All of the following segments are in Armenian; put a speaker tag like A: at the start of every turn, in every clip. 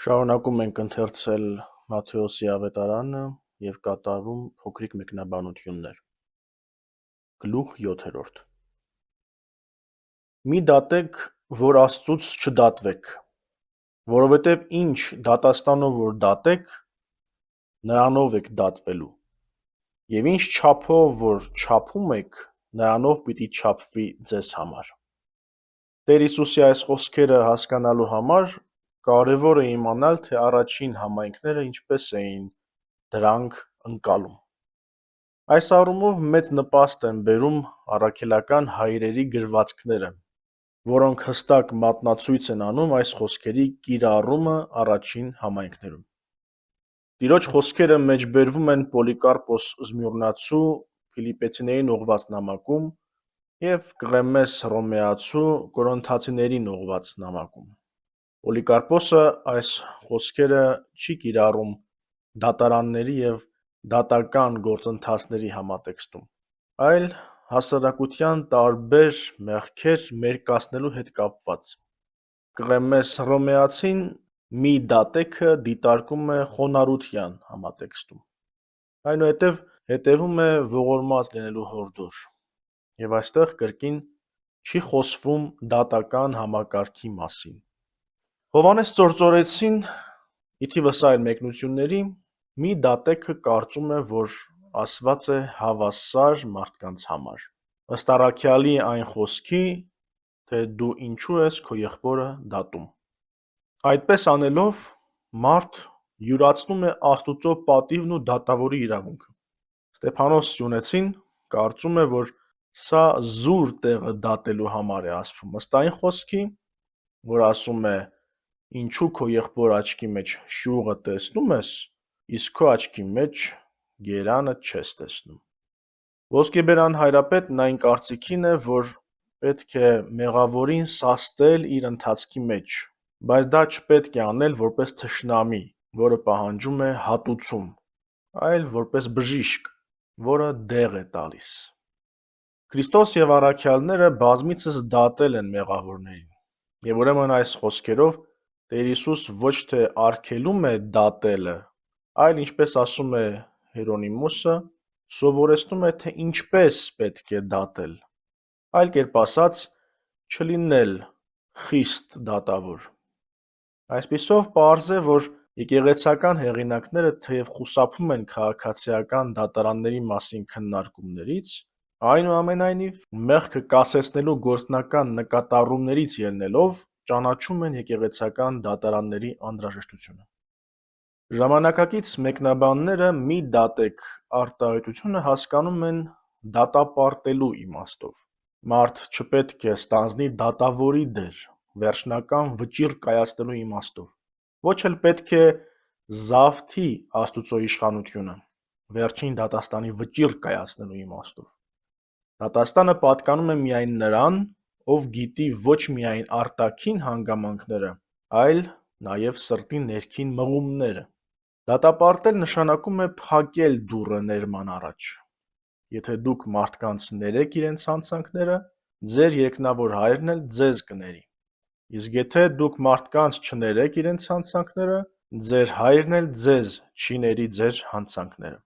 A: Շարունակում ենք ընթերցել Մատթեոսի ավետարանը և կատարում փոքրիկ մեկնաբանություններ։ Գլուխ 7. Մի դատեք, որ Աստծուց չդատվեք, որովհետև ինչ դատաստանով որ դատեք, նրանով եք դատվելու, և ինչ չափով որ չափում եք, նրանով պիտի չափվի ձեզ համար։ Տեր Հիսուսի այս խոսքերը հասկանալու համար կարևոր է իմանալ, թե առաջին համայնքները ինչպես էին դրանք ընկալում։ Այս առումով մեծ նպաստ են բերում առաքելական հայրերի գրվածքները, որոնք հստակ մատնացույց են անում այս խոսքերի կիրառումը առաջին համայնքներում։ Տիրոջ խոսքերը մեջբերվում են Պոլիկարպոս Զմյուրնացու Փիլիպպեցիներին ուղղված նամակում և Կղեմես Հռոմեացու Կորինթացիներին ուղղված նամակում։ Պոլիկարպոսը այս խոսքերը չի կիրառում դատարանների և դատական գործընթացների համատեքստում, այլ հասարակության տարբեր մեղքեր մերկացնելու հետ կապված։ Կղեմես Հռոմեացին մի դատեքը դիտարկում է խոնարհության համատեքստում, այնուհետև հետևում է ողորմած լինելու հորդոր, և այստեղ կրկին չի խոսվում դատական համակարգի մասին։ Հովհաննես Ծործորեցին, ի թիվս այլ մեկնությունների, մի դատեքը կարծում է, որ ասված է հավասար մարդկանց համար, ըստ առաքյալի այն խոսքի, թե դու ինչու ես քո եղբորը դատում։ Այդպես անելով, մարդ յուրացնում է Աստուծո պատիվն ու դատավորի իրավունքը։ Ստեփանոս Սյունեցին կարծում է, որ սա զուր տեղը դատելու համար է ասվում, ըստ այն խոսքի, որ ասում է. ինչու քո եղբոր աչքի մեջ շյուղը տեսնում ես, իսկ քո աչքի մեջ գերանը չես տեսնում։ Ոսկեբերան Հայրապետն այն կարծիքին է, որ պետք է մեղավորին սաստել իր ընթացքի մեջ, բայց դա չպետք է անել որպես թշնամի, որը պահանջում է հատուցում, այլ որպես բժիշկ, որը դեղ է տալիս։ Քրիստոս և առաքյալները բազմիցս դատել են մեղավորներին, և ուրեմն այս խոսքերով Տեր Հիսուս ոչ թե արգելում է դատելը, այլ, ինչպես ասում է Հերոնիմոսը, սովորեցնում է, թե ինչպես պետք է դատել, այլ կերպ ասած, չլինել խիստ դատավոր։ Այսպիսով պարզ է, որ եկեղեցական հեղինակները թեև խուսափում են քաղաքացիական դատարանների մասին քննարկումներից, այնուամենայնիվ, մեղքը կասեցնելու գործնական նկատառումներից ելնելով, ճանաչում են եկեղեցական դատարանների անհրաժեշտությունը։ Ժամանակակից մեկնաբանները մի դատեք արտահայտությունը հասկանում են դատապարտելու իմաստով։ Մարդ չպետք է ստանձնի դատավորի դեր, վերջնական վճիռ կայացնելու իմաստով, ոչ էլ պետք է զավթի Աստուծո իշխանությունը, վերջին դատաստանի վճիռ կայացնելու իմաստով։ Դատաստանը պատկանում է միայն նրան, ով գիտի ոչ միայն արտաքին հանգամանքները, այլ նաև սրտի ներքին մղումները։ Դատապարտել նշանակում է փակել դուռը ներման առաջ։ Եթե դուք մարդկանց ներեք իրենց հանցանքները, ձեր երկնավոր Հայրն էլ ձեզ կների։ Իսկ եթե դուք մարդկանց չներեք իրենց հանցանքները, ձեր Հայրն էլ ձեզ չի ների ձեր հանցանքները։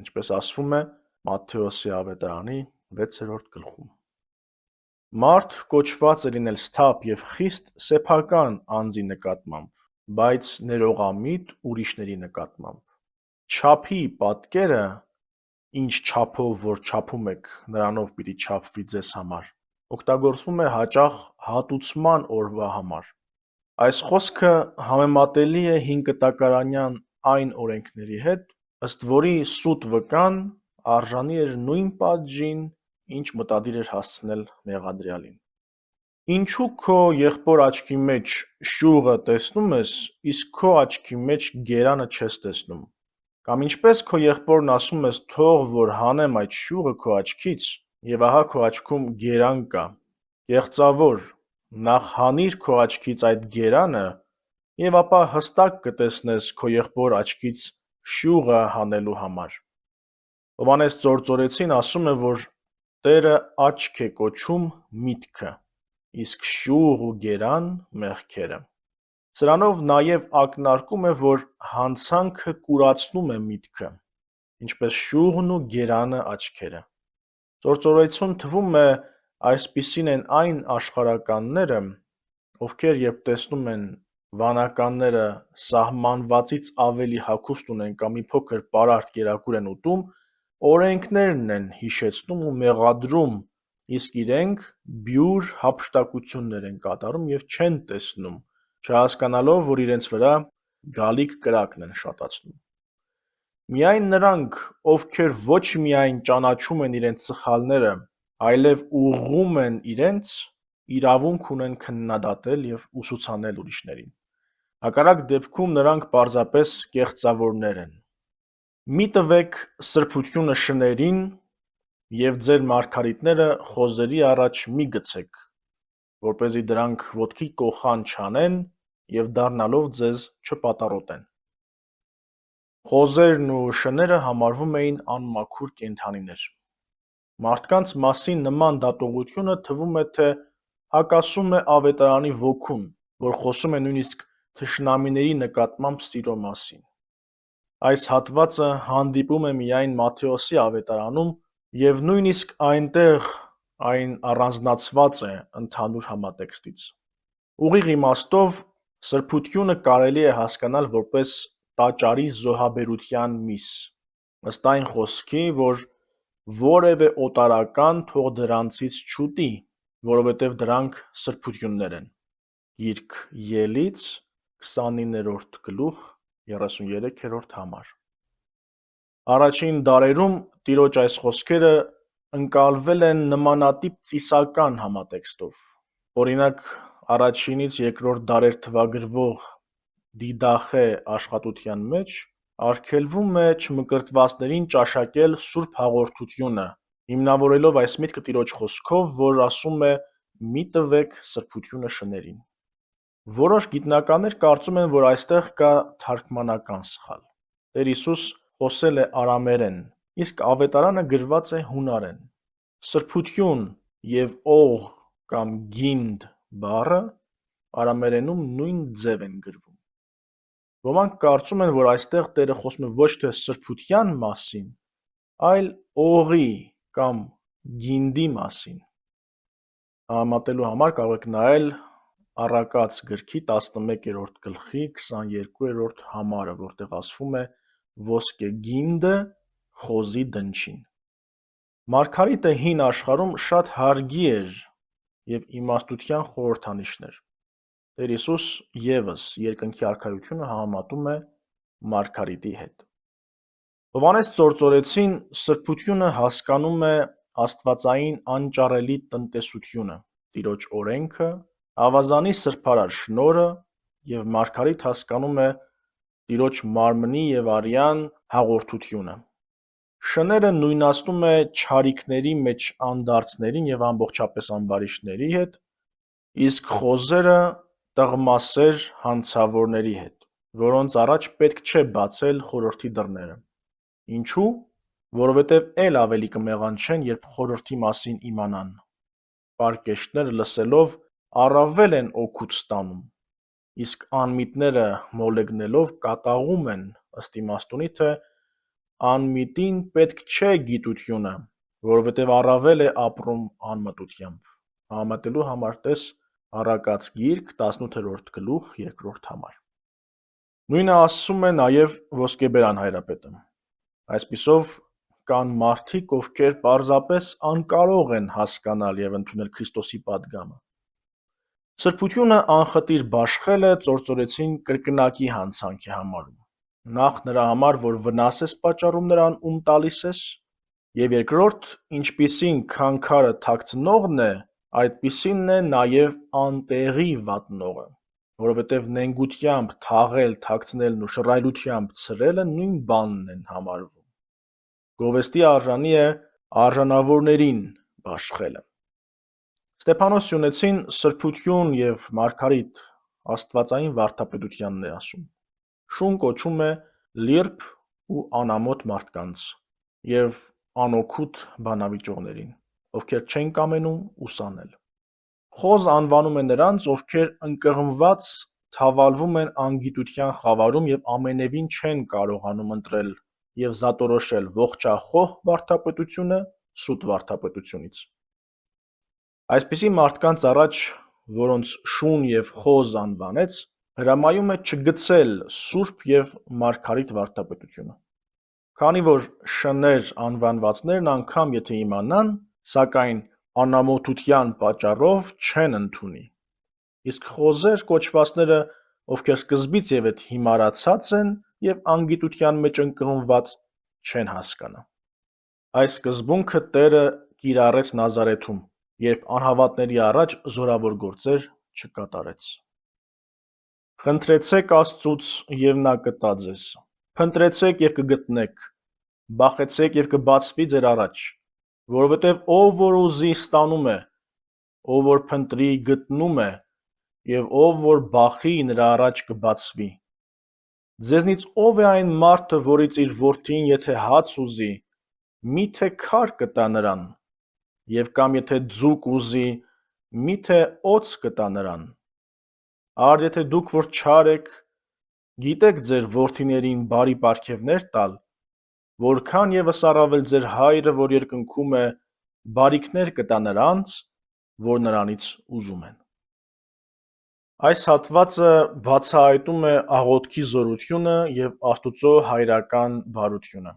A: Ինչպես ասվում է Մատթեոսի ավետարանի 6-րդ գլխում։ Մարդ կոչված է լինել սթափ և խիստ սեփական անձի նկատմամբ, բայց ներողամիտ ուրիշների նկատմամբ։ Չափի պատկերը, ինչ չափով որ չափում եք, նրանով պիտի չափվի ձեզ համար, օգտագործվում է հաճախ հատուցման օրվա համար։ Այս խոսքը համեմատելի է հինկտակարանյան այն օրենքների հետ, ըստ որի սուտ վկան արժանի էր նույն պատժին, ինչ մտադիր էր հասցնել մեղադրյալին։ Ինչու քո եղբոր աչքի մեջ շյուղը տեսնում ես, իսկ քո աչքի մեջ գերանը չես տեսնում։ Կամ ինչպես քո եղբորն ասում ես, թող որ հանեմ այդ շյուղը քո աչքից, և ահա քո աչքում գերան կա։ Կեղծավոր, նախ հանիր քո աչքից այդ գերանը, և ապա հստակ կտեսնես քո եղբոր աչքից շյուղը հանելու համար։ Հովհաննես Ծործորեցին ասում է, որ Տերը աչք է կոչում միտքը, իսկ շյուղ ու գերան՝ մեղքերը։ Սրանով նաև ակնարկում է, որ հանցանքը կուրացնում է միտքը, ինչպես շուղն ու գերանը աչքերը։ Ծործորություն թվում է այսպիսին են այն աշխարհականները, ովքեր երբ տեսնում են վանականները սահմանվածից ավելի հագուստ ունեն կամ մի փոքր պարարտ կերակուր են ուտում, օրենքներն են հիշեցնում ու մեղադրում, իսկ իրենք բյուր հափշտակություններ են կատարում և չեն տեսնում, չհասկանալով, որ իրենց վրա գալիք կրակն են շատացնում։ Միայն նրանք, ովքեր ոչ միայն ճանաչում են իրենց սխալները, այլև ուղղում են իրենց, իրավունք ունեն քննադատել և ուսուցանել ուրիշներին։ Հակառակ դեպքում նրանք պարզապես կեղծավորներ են։ Մի տվեք սրբությունը շներին և ձեր մարգարիտները խոզերի առաջ մի գցեք, որպեսզի դրանք ոտքի կոխան չանեն և դառնալով ձեզ չպատառոտեն։ Խոզերն ու շները համարվում էին անմաքուր կենդանիներ։ Մարդկանց մասին նման դատողությունը թվում է, թե հակասում է ավետարանի ոգուն, որ խոսում է նույնիսկ թշնամիների նկատմամբ սիրո մասին։ Այս հատվածը հանդիպում է միայն Մատթեոսի ավետարանում և նույնիսկ այնտեղ այն առանձնացված է ընդհանուր համատեքստից։ Ուղիղ իմաստով սրբությունը կարելի է հասկանալ որպես տաճարի զոհաբերության միս, ըստ այն խոսքի, որ որևէ օտարական թող դրանցից չուտի, որովհետև դրանք սրբություններ են։ Գիրք Ելից 29-րդ գլուխ 33-րդ համար։ Առաջին դարերում Տիրոջ այս խոսքերը ընկալվել են նմանատիպ ծիսական համատեքստով։ Օրինակ, առաջինից երկրորդ դարեր թվագրվող Դիդախե աշխատության մեջ արգելվում է չմկրտվածներին ճաշակել սուրբ հաղորդությունը, հիմնավորելով այս միտքը Տիրոջ խոսքով, որ ասում է «Մի տվեք սրբությունը շներին»։ Որոշ գիտնականներ կարծում են, որ այստեղ կա թարգմանական սխալ։ Տեր Հիսուս խոսել է արամերեն, իսկ ավետարանը գրված է հունարեն։ Սրբություն և օղ կամ գինդ բառը արամերենում նույն ձև են գրվում։ Ոմանք կարծում են, որ այստեղ Տերը խոսում է ոչ թե սրբության մասին, այլ օղի կամ գինդի մասին։ Համեմատելու համար կարող եք նայել Առակաց գրքի 11-րդ գլխի 22-րդ համարը, որտեղ ասվում է ոսկե գինդը խոզի դնչին։ Մարգարիտը հին աշխարհում շատ հարգի էր և իմաստության խորհրդանիշն էր։ Տեր Հիսուս ևս երկնքի արքայությունը համեմատում է մարգարիտի հետ։ Հովհաննես Ծործորեցին սրբությունը հասկանում է աստվածային անճարելի տնտեսությունը, Տիրոջ օրենքը, ավազանի սրբարար շնորհը և մարգարիտ հասկանում է Տիրոջ մարմնի և արյան հաղորդությունը։ Շները նույնացնում է չարիքների մեջ անդարձներին և ամբողջապես ամբարիշտների հետ, իսկ խոզերը տղմասեր հանցավորների հետ, որոնց առաջ պետք չէ բացել խորհրդի դռները։ Ինչու՞։ Որովհետև էլ ավելի կմեղանչեն, երբ խորհրդի մասին իմանան։ Պարկեշտները լսելով առավել են օգուտ ստանում, իսկ անմիտները մոլեգնելով կատաղում են, ըստ իմաստունի, թե անմիտին պետք չէ գիտությունը, որովհետև առավել է ապրում անմտությամբ։ Համեմատելու համար տես Առակաց գիրք 18-րդ գլուխ 2-րդ համար։ Նույնը ասում է նաև ոսկեբերան հայրապետը։ Այսպիսով կան մարդիկ, ովքեր պարզապես անկարող են հասկանալ և ընդունել Քրիստոսի պատգամը։ Սրբությունը անխտիր բաշխելը Ծործորեցին կրկնակի հանցանք է համարում։ Նախ նրա համար, որ վնաս ես պատճառում նրան, ում տալիս ես, և երկրորդ, ինչպիսին քանքարը թաքցնողն է, այդպիսինն է նաև անտեղի վատնողը, որովհետև նենգությամբ թաղել, թաքցնելն ու շռայլությամբ ցրելը նույն բանն են համարվում։ Գովեստի արժանի է արժանավորներին բաշխելը։ Ստեփանոս Սյունեցին սրբություն և մարգարիտ աստվածային վարդապետությանն է ասում։ Շուն կոչում է լիրբ ու անամոթ մարդկանց և անօգուտ բանավիճողներին, ովքեր չեն կամենում ուսանել։ Խոզ անվանում է նրանց, ովքեր ընկղմված թավալվում են անգիտության խավարում և ամենևին չեն կարողանում ընտրել և զատորոշել ողջախոհ վարդապետությունը սուտ վարդապետությունից։ Այսպիսի մարդկանց առաջ, որոնց շուն և խոզ անվանեց, հրամայում է չգցել սուրբ և մարգարիտ վարդապետությունը, քանի որ շներ անվանվածներն անգամ եթե իմանան, սակայն անամոթության պատճառով չեն ընդունի, իսկ խոզեր կոչվածները, ովքեր սկզբից ևեթ հիմարացած են և անգիտության մեջ ընկղմված, չեն հասկանա։ Այս սկզբունքը Տերը կիրառեց Նազարեթում, երբ անհավատների առաջ զորավոր գործեր չկատարեց։ Խնդրեցեք Աստծուց, և նա կտա ձեզ, փնտրեցեք և կգտնեք, բախեցեք և կբացվի ձեր առաջ, որովհետև ով որ ուզի ստանում է, ով որ փնտրի գտնում է, և ով որ բախի նրա առաջ կբացվի։ Ձեզնից ով է այն մարդը, որից իր որդին եթե հաց ուզի, մի՞թե քար կտա նրան, և կամ եթե ձուկ ուզի, մի՞թե օձ կտա նրան։ Արդ եթե դուք որ չար եք, գիտեք ձեր որդիներին բարի պարգևներ տալ, որքան ևս առավել ձեր հայրը, որ երկնքում է, բարիքներ կտա նրանց, որ նրանից ուզում են։ Այս հատվածը բացահայտում է աղոթքի զորությունը և Աստուծո հայրական բարությունը։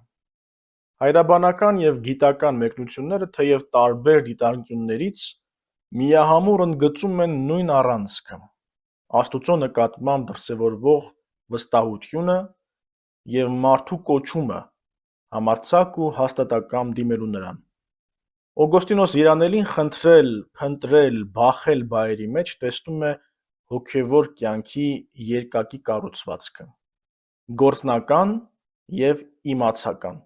A: Հայրաբանական և գիտական մեկնությունները, թեև տարբեր դիտանկյուններից, միահամուռ ընդգծում են նույն առանցքը՝ Աստուծո նկատմամբ դրսևորվող վստահությունը և մարդու կոչումը համարձակ ու հաստատակամ դիմելու նրան։ Օգոստինոս երանելին խնդրել, փնտրել, բախել բայերի մեջ տեսնում է հոգևոր կյանքի երկակի կառուցվածքը՝ գործնական և իմացական։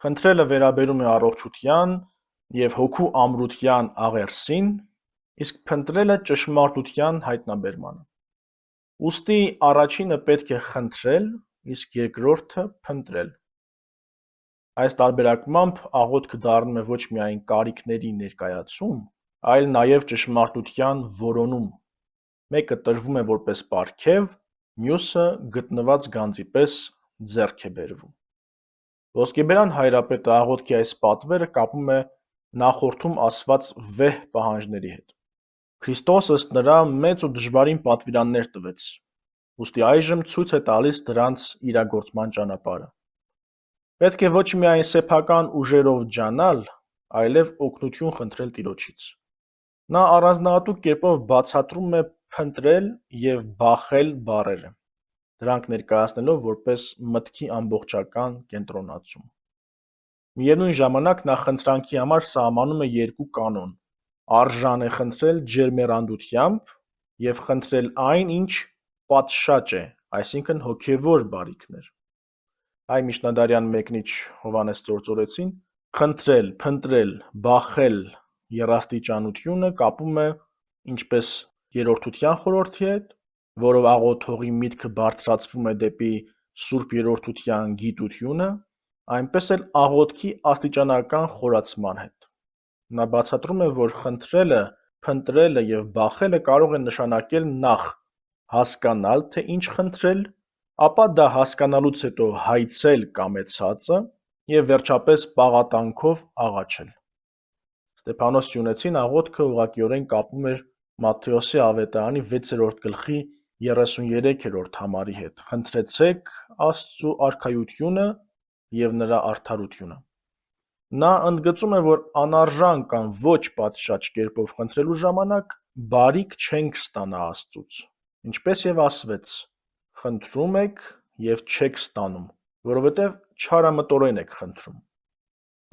A: Խնդրելը վերաբերում է առողջության և հոգու ամրության աղերսին, իսկ փնտրելը ճշմարտության հայտնաբերմանը։ Ուստի առաջինը պետք է խնդրել, իսկ երկրորդը փնտրել։ Այս տարբերակմամբ աղոթքը դառնում է ոչ միայն կարիքների ներկայացում, այլ նաև ճշմարտության որոնում։ Մեկը տրվում է որպես պարգև, մյուսը գտնված գանձի պես ձեռք է բերվում։ Ոսկեբերան Հայրապետը աղոթքի այս պատվերը կապում է նախորդում ասված վեհ պահանջների հետ։ Քրիստոս ըստ նրա մեծ ու դժվարին պատվիրաններ տվեց, ուստի այժմ ցույց է տալիս դրանց իրագործման ճանապարհը։ Պետք է ոչ միայն սեփական ուժերով ջանալ, այլև օգնություն խնդրել Տիրոջից։ Նա առանձնահատուկ կերպով բացատրում է փնտրել և բախել բառերը, դրանք ներկայացնելով որպես մտքի ամբողջական կենտրոնացում։ Միևնույն ժամանակ նա խնդրանքի համար սահմանում է երկու կանոն՝ արժան է խնդրել ջերմեռանդությամբ և խնդրել այն, ինչ պատշաճ է, այսինքն հոգևոր բարիքներ։ Հայ միջնադարյան մեկնիչ Հովհաննես Ծործորեցին խնդրել, փնտրել, բախել եռաստիճանությունը կապում է ինչպես երրորդության խորհրդի հետ, որով աղոթողի միտքը բարձրացվում է դեպի Սուրբ Երրորդության գիտությունը, այնպես էլ աղոթքի աստիճանական խորացման հետ։ Նա բացատրում է, որ խնդրելը, փնտրելը և բախելը կարող են նշանակել նախ հասկանալ, թե ինչ խնդրել, ապա դա հասկանալուց հետո հայցել կամեցածը և վերջապես պաղատանքով աղաչել։ Ստեփանոս Սյունեցին աղոթքը ուղղակիորեն կապում էր Մատթեոսի ավետարանի 6-րդ գլխի 33-րդ համարի հետ. «Խնդրեցեք Աստծու արքայությունը և նրա արդարությունը»։ Նա ընդգծում է, որ անարժան կամ ոչ պատշաճ կերպով խնդրելու ժամանակ բարիք չենք ստանա Աստծուց, ինչպես և ասվեց. «Խնդրում եք և չեք ստանում, որովհետև չարամտորեն եք խնդրում»։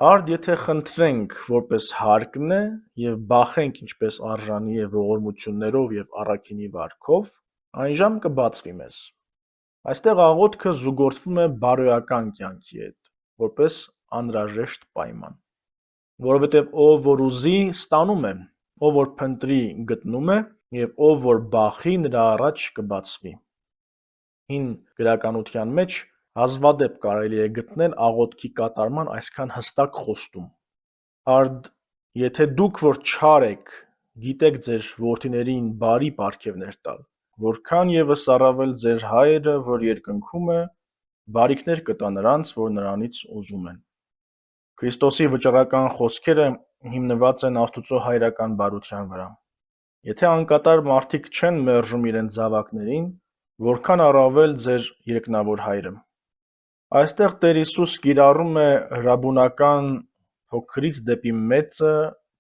A: Արդ եթե խնդրենք, որպես հարկն է, և բախենք ինչպես արժանի է ողորմություններով և առաքինի վարքով, այնժամ կբացվի մեզ։ Այստեղ աղոթքը զուգորդվում է բարոյական կյանքի հետ, որպես անհրաժեշտ պայման։ Որովհետև ով որ ուզի, ստանում է, ով որ փնտրի, գտնում է, և ով որ բախի, նրա առաջ կբացվի։ Հին գրականության մեջ հազվադեպ կարելի է գտնել աղոթքի կատարման այսքան հստակ խոստում. «Արդ եթե դուք որ չար եք, գիտեք ձեր որդիներին բարի պարգևներ տալ, որքան ևս առավել ձեր հայրը, որ երկնքում է, բարիքներ կտա նրանց, որ նրանից ուզում են։ Քրիստոսի վճռական խոսքերը հիմնված են Աստծո հայրական բարության վրա։ Եթե անկատար մարդիկ չեն մերժում իրենց զավակներին, որքան առավել ձեր երկնավոր հայրը։ Այստեղ Տեր Հիսուս կիրառում է հրաբունական փոքրից դեպի մեծը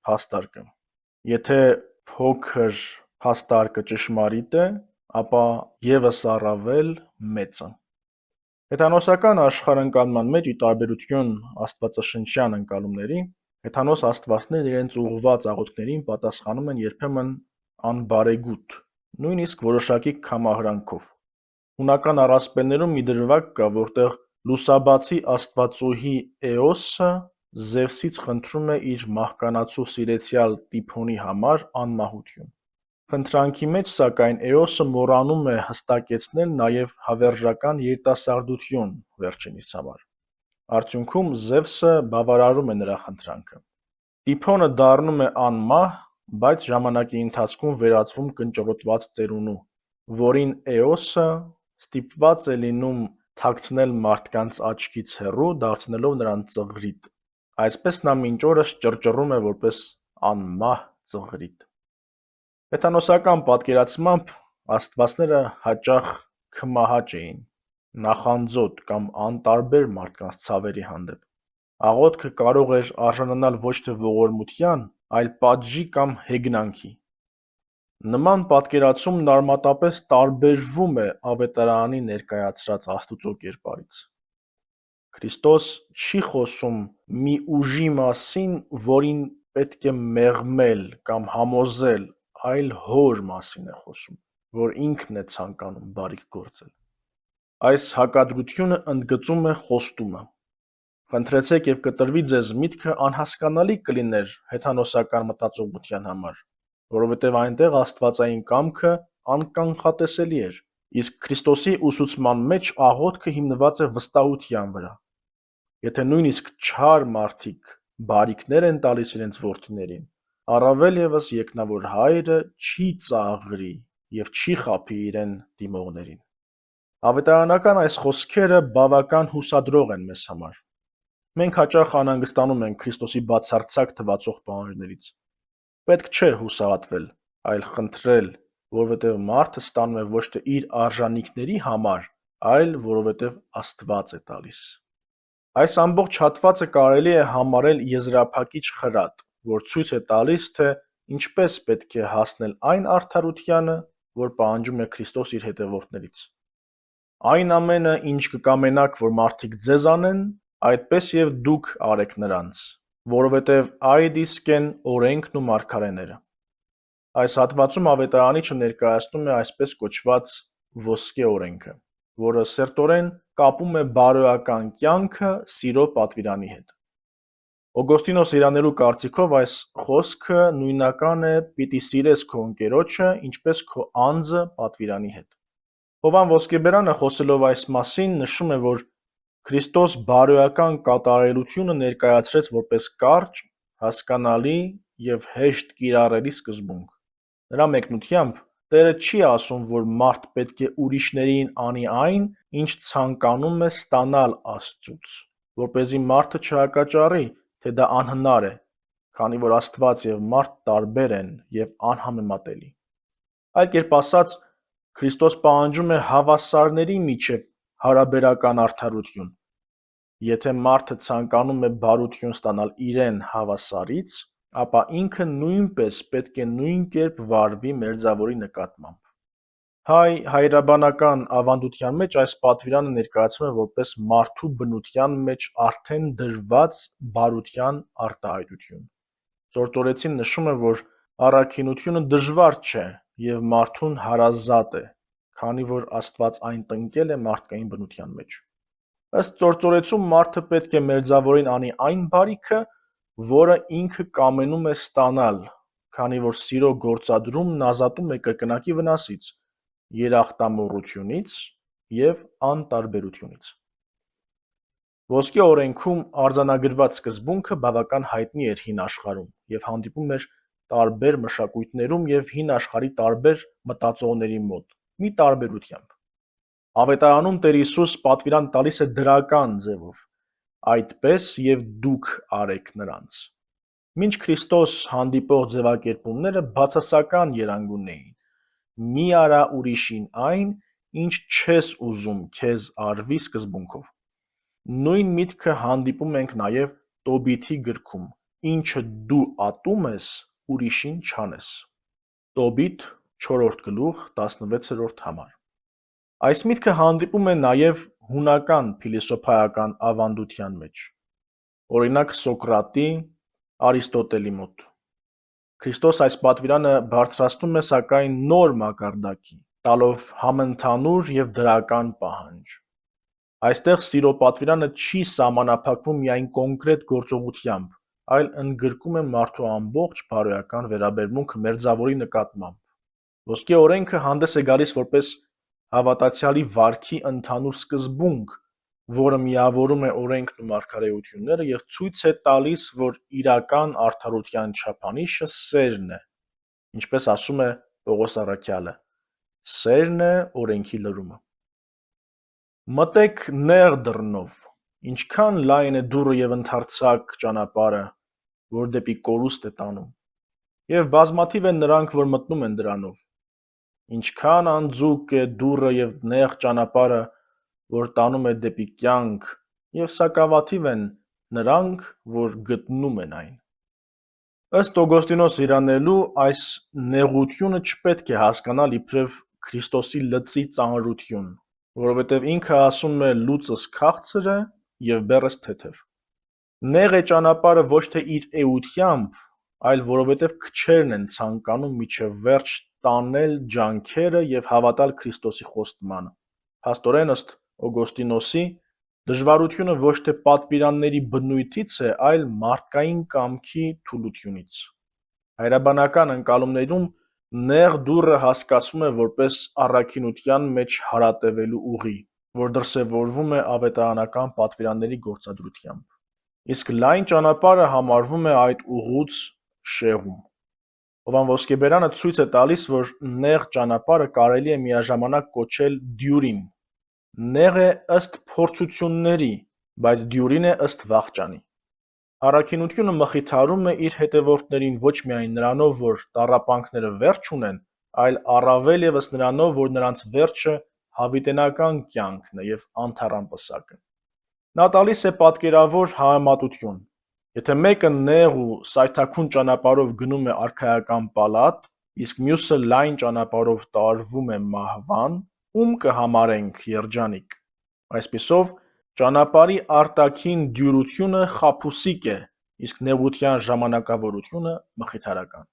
A: փաստարկը։ Եթե փոքր փաստարկը ճշմարիտ է, ապա ևս առավել մեծը։ Հեթանոսական աշխարհընկալման մեջ, ի տարբերություն աստվածաշնչյան ընկալումների, հեթանոս աստվածներն իրենց ուղղված աղոթքներին պատասխանում են երբեմն անբարեգութ, նույնիսկ որոշակի կամահրանքով։ Հունական առասպելներում մի դրվագ կա, որտեղ լուսաբացի աստվածուհի Էոսը Զևսից խնդրում է իր մահկանացու սիրեցյալ Տիփոնի համար անմահություն։ Խնդրանքի մեջ, սակայն, Էոսը մոռանում է հստակեցնել նաև հավերժական երիտասարդություն վերջինիս համար։ Արդյունքում Զևսը բավարարում է նրա խնդրանքը։ Տիփոնը դառնում է անմահ, բայց ժամանակի ընթացքում վերածվում կնճռոտված ծերունու, որին Էոսը ստիպված է լինում թաքցնել մարդկանց աչքից հեռու, դարձնելով նրան ծղրիդ։ Այսպես նա մինչ օրս ճռճռում է որպես անմահ ծղրիդ։ Հեթանոսական պատկերացմամբ աստվածները հաճախ քմահաճ էին, նախանձոտ կամ անտարբեր մարդկանց ցավերի հանդեպ։ Աղոթքը կարող էր արժանանալ ոչ թե ողորմության, այլ պատժի կամ հեգնանքի։ Նման պատկերացումն արմատապես տարբերվում է ավետարանի ներկայացրած Աստուծո կերպարից։ Քրիստոս չի խոսում մի ուժի մասին, որին պետք է մեղմել կամ համոզել, այլ Հոր մասին է խոսում, որ ինքն է ցանկանում բարիք գործել։ Այս հակադրությունը ընդգծում է խոստումը։ Խնդրեցեք և կտրվի ձեզ միտքը անհասկանալի կլիներ հեթանոսական մտածողության համար, որովհետև այնտեղ աստվածային կամքը անկանխատեսելի էր, իսկ Քրիստոսի ուսուցման մեջ աղոթքը հիմնված է վստահության վրա։ Եթե նույնիսկ չար մարդիկ բարիքներ են տալիս իրենց որդիներին, առավել ևս երկնավոր հայրը չի ծաղրի և չի խաբի իրեն դիմողներին։ Ավետարանական այս խոսքերը բավական հուսադրող են մեզ համար։ Մենք հաճախ անհանգստանում ենք Քրիստոսի բացարձակ թվացող պահանջներից։ Պետք չէ հուսահատվել, այլ խնդրել, որովհետև մարդը ստանում է ոչ թե իր արժանիքների համար, այլ որովհետև Աստված է տալիս։ Այս ամբողջ հատվածը կարելի է համարել եզրափակիչ խրատ, որ ցույց է տալիս, թե ինչպես պետք է հասնել այն արդարությանը, որ պահանջում է Քրիստոս իր հետևորդներից։ Այն ամենը, ինչ կկամենաք, որ մարդիկ ձեզ անեն, այդպես և դուք արեք նրանց, որովհետև այդ իսկ են օրենքն ու մարգարեները։ Այս հատվածում ավետարանիչը ներկայացնում է այսպես կոչված ոսկե օրենքը, որը սերտորեն կապում է բարոյական կյանքը սիրո պատվիրանի հետ։ Օգոստինոս Հիրաներու կարծիքով այս խոսքը նույնական է «պիտի սիրես քո ընկերոջը, ինչպես քո անձը պատվիրանի հետ»։ Հովհան Ոսկեբերանը խոսելով այս մասին նշում է, որ Քրիստոս բարոյական կատարելությունը ներկայացրեց որպես կարճ, հասկանալի և հեշտ կիրառելի սկզբունք։ Նրա մեկնությամբ Տերը չի ասում, որ մարդ պետք է ուրիշներին անի այն, ինչ ցանկանում է ստանալ Աստծուց, որպեսզի մարդը չհակաճառի, թե դա անհնար է, քանի որ Աստված և մարդ տարբեր են և անհամեմատելի։ Այլ կերպ ասած, Քրիստոս պահանջում է հավասարների միջև հարաբերական արդարություն։ Եթե մարդը ցանկանում է բարություն ստանալ իրեն հավասարից, ապա ինքը նույնպես պետք է նույն կերպ վարվի մերձավորի նկատմամբ։ Հայրաբանական ավանդության մեջ այս պատվիրանը ներկայացվում է որպես մարդու բնության մեջ արդեն դրված բարության արտահայտություն։ Ծորտորեցին նշում է, որ առաքինությունը դժվար չէ և մարդուն հարազատ է, քանի որ Աստված այն տնկել է մարդկային բնության մեջ։ Ըստ ծորտորեցում մարդը պետք է մերձավորին անի այն բարիքը, որը ինքը կամենում է ստանալ, քանի որ սիրո գործադրումն ազատում է կրկնակի վնասից, երախտամոռությունից և անտարբերությունից։ Ոսկե օրենքում արձանագրված սկզբունքը բավական հայտնի էր հին աշխարհում և հանդիպում էր տարբեր մշակույթներում և հին աշխարհի տարբեր մտածողների մոտ, մի տարբերությամբ։ Ավետարանում Տեր Հիսուս պատվիրան տալիս է դրական ձևով. այդպես եւ դուք արեք նրանց։ Մինչ Քրիստոս հանդիպող ձևակերպումները բացասական երանգ ունեին. մի արա ուրիշին այն, ինչ չես ուզում քեզ արվի սկզբունքով։ Նույն միտքը հանդիպում ենք նաև Տոբիթի գրքում. ինչը դու ատում ես, ուրիշին չանես։ Տոբիթ 4 գլուխ 16-րդ համար։ Այս միտքը հանդիպում է նաև հունական փիլիսոփայական ավանդության մեջ, օրինակ Սոկրատի, Արիստոտելի մոտ։ Քրիստոս այս պատվիրանը բարձրացնում է սակայն նոր մակարդակի, տալով համընդհանուր և դրական պահանջ։ Այստեղ սիրո պատվիրանը չի սահմանափակվում միայն կոնկրետ գործողությամբ, այլ ընդգրկում է մարդու ամբողջ բարոյական վերաբերմունքը մերձավորի նկատմամբ։ Ոսկե օրենքը հանդես է գալիս որպես հավատացյալի վարքի ընդհանուր սկզբունք, որը միավորում է օրենքն ու մարգարեությունները և ցույց է տալիս, որ իրական արդարության չափանիշը սերն է, ինչպես ասում է Պողոս առաքյալը. սերն է օրենքի լրումը։ Մտեք նեղ դռնով, ինչքան լայն է դուռը և ընդարձակ ճանապարհը, որ դեպի կորուստ է տանում, և բազմաթիվ են նրանք, որ մտնում են դրանով։ Ինչքան անձուկ է դուռը և նեղ ճանապարհը, որ տանում է դեպի կյանք, և սակավաթիվ են նրանք, որ գտնում են այն։ Ըստ Օգոստինոս Հիրանելու, այս նեղությունը չպետք է հասկանալ իբրև Քրիստոսի լծի ծանրություն, որովհետև ինքը ասում է լուծս քաղցր է և բեռս թեթև։ Նեղ է ճանապարհը ոչ թե իր էությամբ, այլ որովհետև քչերն են ցանկանում մինչև վերջ տանել ջանքերը և հավատալ Քրիստոսի խոստմանը։ Փաստորեն, ըստ Օգոստինոսի, դժվարությունը ոչ թե պատվիրանների բնույթից է, այլ մարդկային կամքի թուլությունից։ Հայրաբանական ընկալումներում նեղ դուռը հասկացվում է որպես առաքինության մեջ հարատևելու ուղի, որ դրսևորվում է ավետարանական պատվիրանների գործադրությամբ։ Իսկ լայն ճանապարհը համարվում է այդ ուղուց շեղում։ Հովհան Ոսկեբերանը ցույց է տալիս, որ նեղ ճանապարհը կարելի է միաժամանակ կոչել դյուրին։ Նեղ է ըստ փորձությունների, բայց դյուրին է ըստ վախճանի։ Առաքինությունը մխիթարում է իր հետևորդներին ոչ միայն նրանով, որ տառապանքները վերջ ունեն, այլ առավել ևս նրանով, որ նրանց վերջը հավիտենական կյանքն է և անթառամ պսակը։ Նա տալիս է պատկերավոր համեմատություն. եթե մեկը նեղ ու սայթաքուն ճանապարհով գնում է արքայական պալատ, իսկ մյուսը լայն ճանապարհով տարվում է մահվան, ում կհամարենք երջանիկ։ Այսպիսով, ճանապարհի արտաքին դյուրությունը խաբուսիկ է, իսկ նեղության ժամանակավորությունը մխիթարական։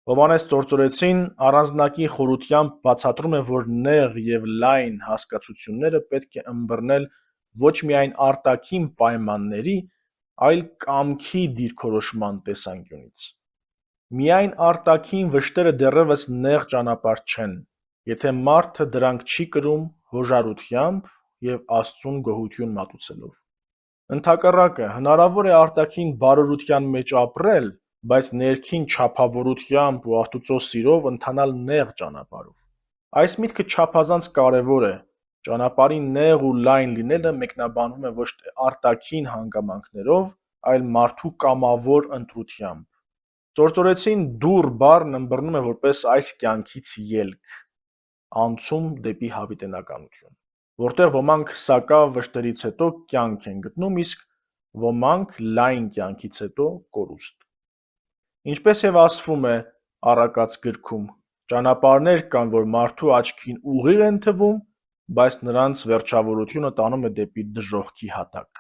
A: Հովհաննես Ծործորեցին առանձնակի խորությամբ բացատրում է, որ նեղ և լայն հասկացությունները պետք է ըմբռնել ոչ միայն արտաքին պայմանների, այլ կամքի դիրքորոշման տեսանկյունից։ Միայն արտաքին վշտերը դեռևս նեղ ճանապարհ չեն, եթե մարդը դրանք չի կրում հոժարությամբ և Աստծուն գոհություն մատուցելով։ Ընդհակառակը, հնարավոր է արտաքին բարօրության մեջ ապրել, բայց ներքին չափավորությամբ ու Աստուծո սիրով ընթանալ նեղ ճանապարհով։ Այս միտքը չափազանց կարևոր է։ Ճանապարհի նեղ ու լայն լինելը մեկնաբանվում է ոչ թե արտաքին հանգամանքներով, այլ մարդու կամավոր ընտրությամբ։ Ծործորեցին դուռ բառն ըմբռնում է որպես այս կյանքից ելք, անցում դեպի հավիտենականություն, որտեղ ոմանք սակավ վշտերից հետո կյանք են գտնում, իսկ ոմանք լայն կյանքից հետո կորուստ։ Ինչպես և ասվում է առակաց գրքում, ճանապարհներ կան, որ մարդու աչքին ուղիղ են թվում, բայց նրանց վերջավորությունը տանում է դեպի դժոխքի հատակ։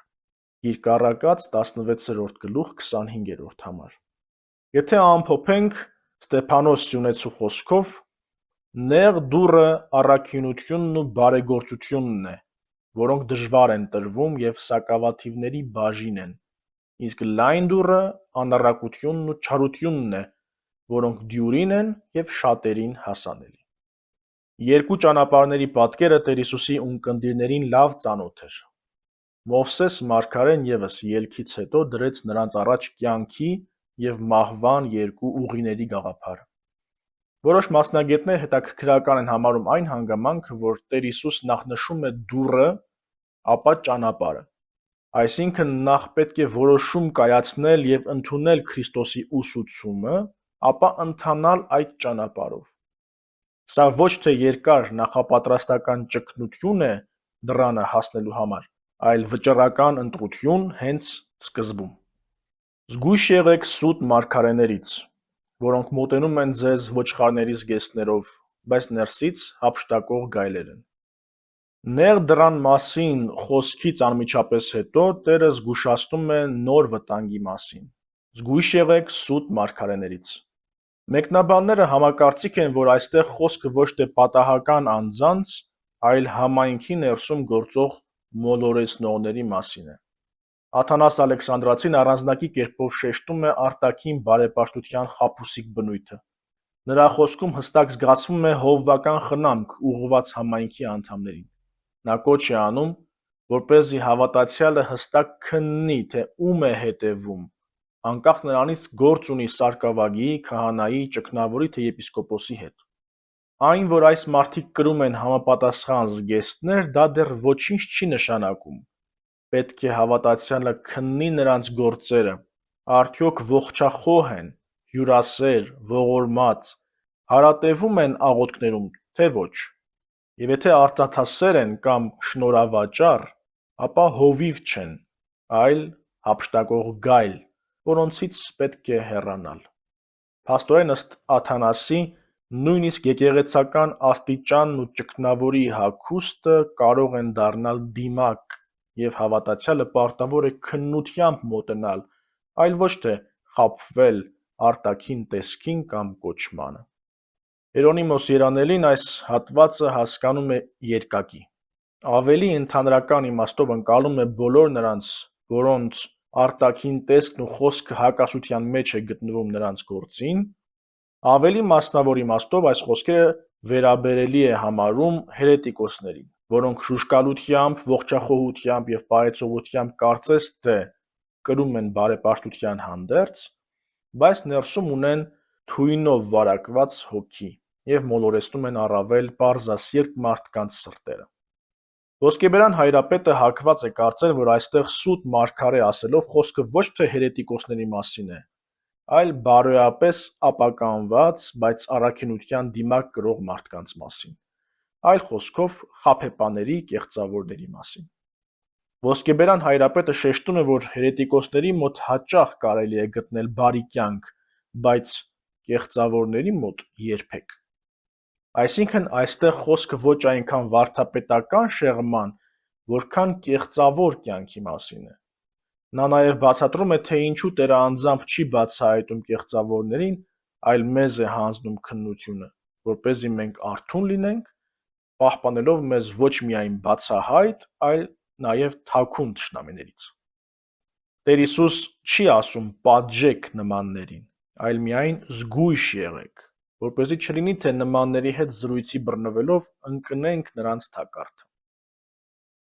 A: Գիրք առակաց 16-րդ գլուխ 25-րդ համար։ Եթե ամփոփենք Ստեփանոս Սյունեցու խոսքով, նեղ դուռը առաքինությունն ու բարեգործությունն է, որոնք դժվար են տրվում և սակավաթիվների բաժին են, իսկ լայն դուռը անառակությունն ու չարությունն է, որոնք դյուրին են և շատերին հասանելի։ Երկու ճանապարհների պատկերը Տեր Հիսուսի ունկնդիրներին լավ ծանոթ էր։ Մովսես մարգարեն ևս ելքից հետո դրեց նրանց առաջ կյանքի և մահվան երկու ուղիների գաղափարը։ Որոշ մասնագետներ հետաքրքրական են համարում այն հանգամանքը, որ Տեր Հիսուս նախ նշում է դուռը, ապա ճանապարհը։ Այսինքն նախ պետք է որոշում կայացնել եւ ընդունել Քրիստոսի ուսուցումը, ապա ընթանալ այդ ճանապարհով։ Սա ոչ թե երկար նախապատրաստական ճգնություն է դռանը հասնելու համար, այլ վճռական ընտրություն հենց սկզբում։ Զգույշ եղեք սուտ մարգարեներից, որոնք մոտենում են ձեզ ոչխարների զգեստներով, բայց ներսից հափշտակող գայլեր են։ Նեղ դռան մասին խոսքից անմիջապես հետո Տերը զգուշացնում է նոր վտանգի մասին։ Զգույշ եղեք սուտ մարգարեներից։ Մեկնաբանները համակարծիք են, որ այստեղ խոսքը ոչ թե պատահական անձանց, այլ համայնքի ներսում գործող մոլորեցնողների մասին է։ Աթանաս Ալեքսանդրացին առանձնակի կերպով շեշտում է արտաքին բարեպաշտության խաբուսիկ բնույթը։ Նրա խոսքում հստակ զգացվում է հովվական խնամք ուղղված համայնքի անդամներին։ Նա կոչ է անում, որպեսզի հավատացյալը հստակ քննի, թե ում է հետևում, անկախ նրանից գործ ունի սարկավագի, քահանայի, ճգնավորի թե եպիսկոպոսի հետ։ Այն, որ այս մարդիկ կրում են համապատասխան զգեստներ, դա դեռ ոչինչ չի նշանակում։ Պետք է հավատացյալը քննի նրանց գործերը, արդյոք ողջախոհ են, հյուրասեր, ողորմած, հարատևում են աղոթքներում, թե ոչ։ Եվ եթե արծաթասեր են կամ շնորհավաճառ, ապա հովիվ չեն, այլ հափշտակող գայլ, որոնցից պետք է հեռանալ։ Փաստորեն ըստ Աթանասի, նույնիսկ եկեղեցական աստիճանն ու ճգնավորի հագուստը կարող են դառնալ դիմակ, եւ հավատացյալը պարտավոր է քննությամբ մոտենալ, այլ ոչ թե խաբվել արտաքին տեսքին կամ կոչմանը։ Հերոնիմոս Երանելին այս հատվածը հասկանում է երկակի։ Ավելի ընդհանրական իմաստով ընկալում է բոլոր նրանց, որոնց արտաքին տեսքն ու խոսքը հակասության մեջ է գտնվում նրանց գործին, ավելի մասնավոր իմաստով այս խոսքերը վերաբերելի է համարում հերետիկոսներին, որոնք շուշկալությամբ, ողջախոհությամբ եւ պարեցողությամբ կարծես թե կրում են բարեպաշտության հանդերձ, բայց ներսում ունեն թույնով վարակված հոգի եւ մոլորեցնում են առավել պարզասիրտ մարդկանց սրտերը։ Ոսկեբերան Հայրապետը հակված է կարծել, որ այստեղ սուտ մարգարե ասելով խոսքը ոչ թե հերետիկոսների մասին է, այլ բարոյապես ապականված, բայց առաքինության դիմակ կրող մարդկանց մասին, այլ խոսքով խաբեբաների, կեղծավորների մասին։ Ոսկեբերան Հայրապետը շեշտում է, որ հերետիկոսների մոտ հաճախ կարելի է գտնել բարի կյանք, բայց կեղծավորների մոտ երբեք։ Այսինքն այստեղ խոսքը ոչ այնքան վարդապետական շեղման, որքան կեղծավոր կյանքի մասին է։ Նա նաև բացատրում է, թե ինչու Տերը անձամբ չի բացահայտում կեղծավորներին, այլ մեզ է հանձնում քննությունը, որպեսզի մենք արթուն լինենք, պահպանելով մեզ ոչ միայն բացահայտ, այլ նաև թաքուն թշնամիներից։ Տեր Հիսուս չի ասում պատժեք նմաններին, այլ միայն զգույշ եղեք, որպեսզի չլինի, թե նմանների հետ զրույցի բռնվելով ընկնենք նրանց թակարդը։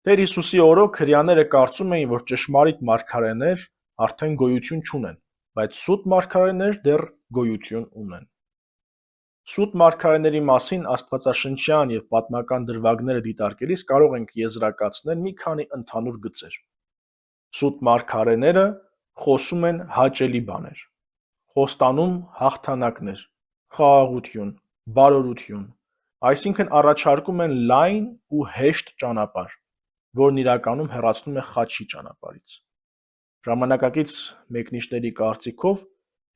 A: Տեր Հիսուսի օրոք հրեաները կարծում էին, որ ճշմարիտ մարգարեներ արդեն գոյություն չունեն, բայց սուտ մարգարեներ դեռ գոյություն ունեն։ Սուտ մարգարեների մասին աստվածաշնչյան եւ պատմական դրվագները դիտարկելիս կարող ենք եզրակացնել մի քանի ընդհանուր գծեր։ Սուտ մարգարեները խոսում են հաճելի բաներ, խոստանում հաղթանակներ, խաղաղություն, բարօրություն, այսինքն առաջարկում են լայն ու հեշտ ճանապարհ, որն իրականում հեռացնում է խաչի ճանապարհից։ Ժամանակակից մեկնիչների կարծիքով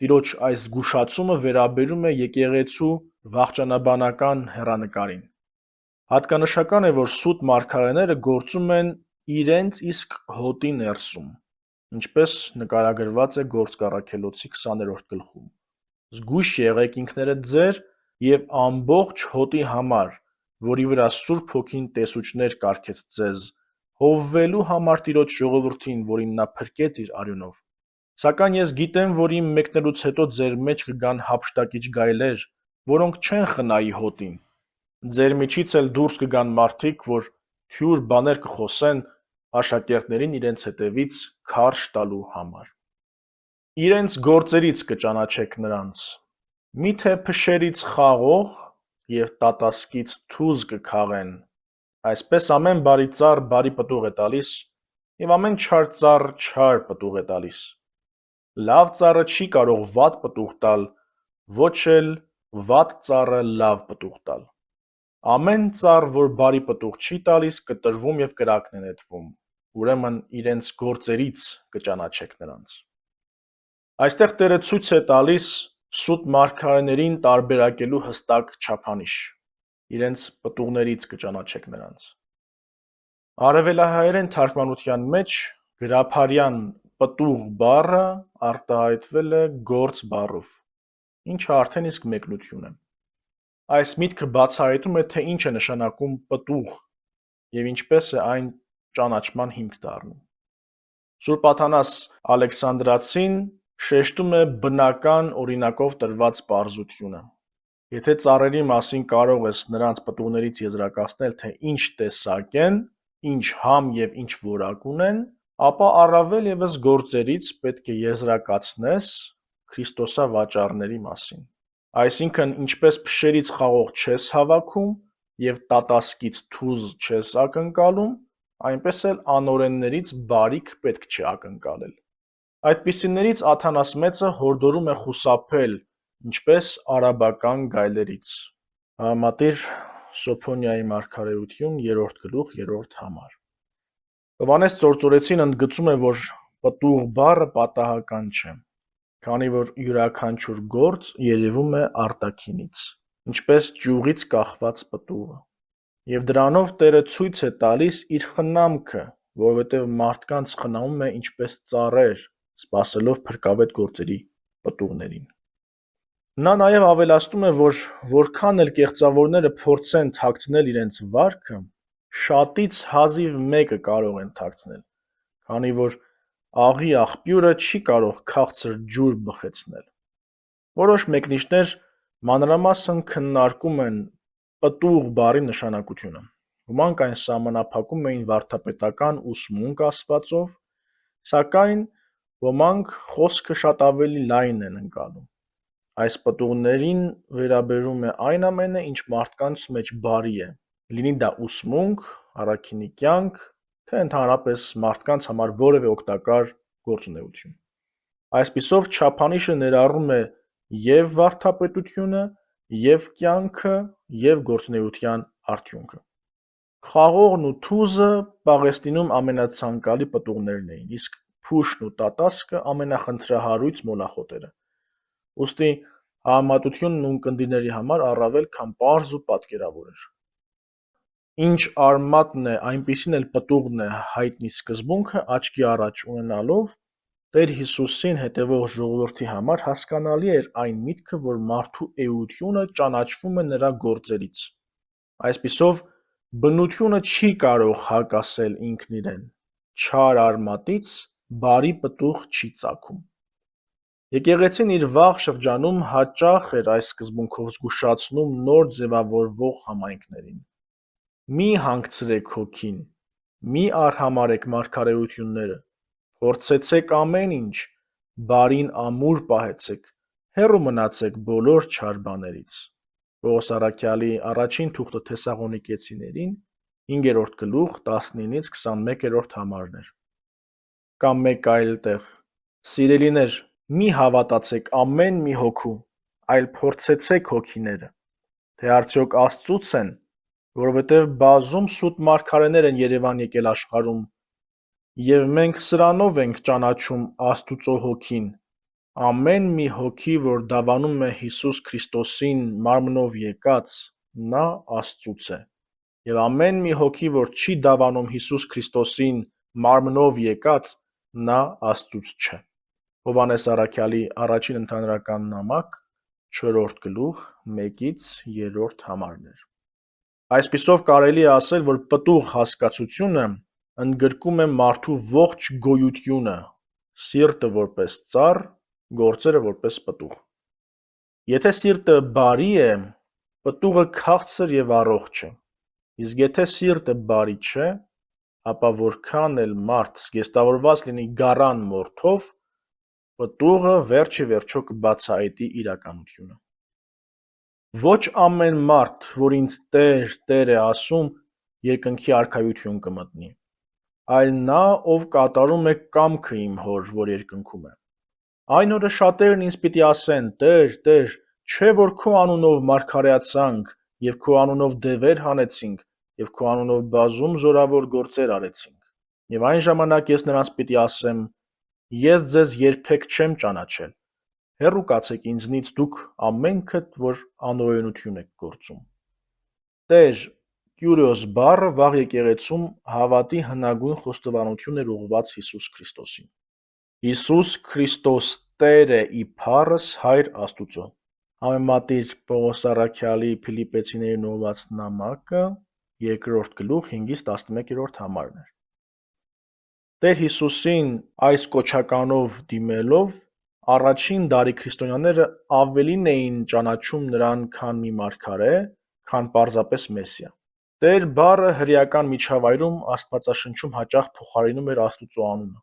A: Տիրոջ այս զգուշացումը վերաբերում է եկեղեցու վախճանաբանական հեռանկարին։ Հատկանշական է, որ սուտ մարգարեները գործում են իրենց իսկ հոտի ներսում, ինչպես նկարագրված է Գործք առաքելոցի 20-րդ գլխում։ Զգույշ եղեք ինքներդ ձեր եւ ամբողջ հոտի համար, որի վրա Սուրբ Հոգին տեսուչներ կարգեց ձեզ, հովվելու համար Տիրոջ ժողովրդին, որին նա փրկեց իր արյունով։ Սակայն ես գիտեմ, որ իմ մեկնելուց հետո ձեր մեջ կգան հափշտակիչ գայլեր, որոնք չեն խնայի հոտին։ Ձեր միջից էլ դուրս կգան մարդիկ, որ թյուր բաներ կխոսեն աշակերտներին իրենց հետևից քարշ տալու համար։ Իրենց գործերից կճանաչեք նրանց։ Միթե փշերից խաղող եւ տատասկից թուզ կքաղեն, այսպես ամեն բարի ծառ բարի պտուղ է տալիս, եւ ամեն չար ծառ չար պտուղ է տալիս։ Լավ ծառը չի կարող վատ պտուղ տալ, ոչ էլ վատ ծառը լավ պտուղ տալ։ Ամեն ծառ, որ բարի պտուղ չի տալիս, կտրվում եւ կրակն է նետվում, ուրեմն իրենց գործերից կճանաչեք նրանց։ Այստեղ Տերը ցույց է տալիս սուտ մարգարեներին տարբերակելու հստակ չափանիշ, իրենց պտուղներից կճանաչեք նրանց։ Արևելահայերեն թարգմանության մեջ գրաբարյան պտուղ բառը արտահայտվել է գործ բառով, ինչը արդեն իսկ մեկնություն է։ Այս միտքը բացահայտում է, թե ինչ է նշանակում պտուղ եւ ինչպես է այն ճանաչման հիմք դառնում։ Սուրբ Աթանաս Ալեքսանդրացին շեշտում է բնական օրինակով տրված պարզությունը։ Եթե ծառերի մասին կարող ես նրանց պտուղներից եզրակացնել, թե ինչ տեսակ են, ինչ համ եւ ինչ որակ ունեն, ապա առավել եւս գործերից պետք է եզրակացնես Քրիստոսավաճառների մասին։ Այսինքն, ինչպես փշերից խաղող չես հավաքում եւ տատասկից թուզ չես ակնկալում, այնպես էլ անօրեններից բարիք պետք չի ակնկալել։ Այդպիսիներից Աթանաս մեծը հորդորում է խուսափել, ինչպես արաբական գայլերից։ Համատիր Սոփոնիայի մարգարեություն 3 գլուխ 3 համար։ Հովհաննես Ծործորեցին ընդգծում է, որ պտուղ բառը պատահական չէ, քանի որ յուրաքանչյուր գործ երևում է արտաքինից, ինչպես ճյուղից կախված պտուղը, եւ դրանով Տերը ցույց է տալիս իր խնամքը, որովհետեւ մարդկանց խնամում է ինչպես ծառեր, սպասելով փրկավետ գործերի պտուղներին։ Նա նաեւ ավելացնում է, որ որքան էլ կեղծավորները փորձեն թաքցնել իրենց վարքը, շատից հազիվ մեկը կարող են թաքցնել, քանի որ աղի աղբյուրը չի կարող քաղցր ջուր բխեցնել։ Որոշ մեկնիչներ մանրամասն քննարկում են պտուղ բառի նշանակությունը։ Ոմանք այն սահմանափակում էին վարդապետական ուսմունք ասվածով, սակայն ոմանք խոսքը շատ ավելի լայն են ընկալում։ Այս պտուղներին վերաբերում է այն ամենը, ինչ մարդկանց մեջ բարի է, լինի դա ուսմունք, առաքինի կյանք, թե ընդհանրապես մարդկանց համար որևէ օգտակար գործունեություն։ Այսպիսով չափանիշը ներառում է եւ վարդապետությունը, եւ կյանքը, եւ գործունեության արդյունքը։ Խաղողն ու թուզը Պաղեստինում ամենացանկալի պտուղներն էին, իսկ փուշն ու տատասկը ամենախնդրահարույց մոլախոտերը։ Ուստի համեմատությունն ունկնդիրների համար առավել քան պարզ ու պատկերավոր էր։ Ինչ արմատն է, այնպիսին էլ պտուղն է հայտնի սկզբունքը աչքի առաջ ունենալով, Տեր Հիսուսին հետևող ժողովրդի համար հասկանալի էր այն միտքը, որ մարդու էությունը ճանաչվում է նրա գործերից։ Այսպիսով, բնությունը չի կարող հակասել ինքն իրեն, չար արմատից բարի պտուղ չի ծագում։ Եկեղեցին իր վաղ շրջանում հաճախ էր այս սկզբունքով զգուշացնում նոր ձևավորվող համայնքներին։ Մի հանգցրեք հոգին, մի արհամարհեք մարգարեությունները, փորձեցեք ամեն ինչ, բարին ամուր պահեցեք, հեռու մնացեք բոլոր չար բաներից։ Պողոս առաքյալի առաջին թուղթը Թեսաղոնիկեցիներին 5 գլուխ 19-ից 21 համարներ։ Կամ մեկ այլ տեղ. Սիրելիներ, մի հավատացեք ամեն մի հոգու, այլ փորձեցեք հոգիները, թե արդյոք Աստծուց են, որովհետև բազում սուտ մարգարեներ են Երևան եկել աշխարհում, եւ մենք սրանով ենք ճանաչում Աստուծո հոգին։ Ամեն մի հոգի, որ դավանում է Հիսուս Քրիստոսին մարմնով եկած, նա Աստծուց է, եւ ամեն մի հոգի, որ չի դավանում Հիսուս Քրիստոսին մարմնով եկած, նա Աստծուց չէ։ Հովհաննես առաքյալի առաջին ընդհանրական նամակ 4 գլուխ 1-ից 3 համարներ։ Այսպիսով կարելի է ասել, որ պտուղ հասկացությունը ընդգրկում է մարդու ողջ գոյությունը, սիրտը որպես ծառ, գործերը որպես պտուղ։ Եթե սիրտը բարի է, պտուղը քաղցր եւ առողջ է, իսկ եթե սիրտը բարի չէ, ապա որքան էլ մարդ զգեստավորված լինի գառան մորթով, պտուղը վերջ ի վերջո կբացահայտի իրականությունը։ Ոչ ամեն մարդ, որ ինձ Տեր, Տեր է ասում, երկնքի արքայություն կմտնի, այլ նա, ով կատարում է կամքը իմ Հոր, որ երկնքում է։ Այն օրը շատերն ինձ պիտի ասեն. Տեր, Տեր, չէ՞ որ քո անունով մարգարեացանք և քո անունով դևեր հանեցինք և քո անունով բազում զորավոր գործեր արեցինք։ Եվ այն ժամանակ ես նրանց պիտի ասեմ. Ես ձեզ երբեք չեմ ճանաչել, հեռու կացեք ինձնից դուք ամենքդ, որ անօրենություն եք գործում։ Տեր Կյուրիոս բառը վաղ եկեղեցում հավատի հնագույն խոստովանություն էր ուղղված Հիսուս Քրիստոսին։ Հիսուս Քրիստոս Տեր է իբարս Հայր Աստուծո։ Համեմատիր Պողոս առաքյալի Փիլիպպեցիներին ուղղված նամակը 2-րդ գլուխ 5-11 համարներ։ Տեր Հիսուսին այս կոչականով դիմելով առաջին դարի քրիստոնյաները ավելին էին ճանաչում նրան քան մի մարգարե, քան պարզապես Մեսիա։ Տեր բառը հրեական միջավայրում Աստվածաշնչում հաճախ փոխարինում էր Աստուծո անունը,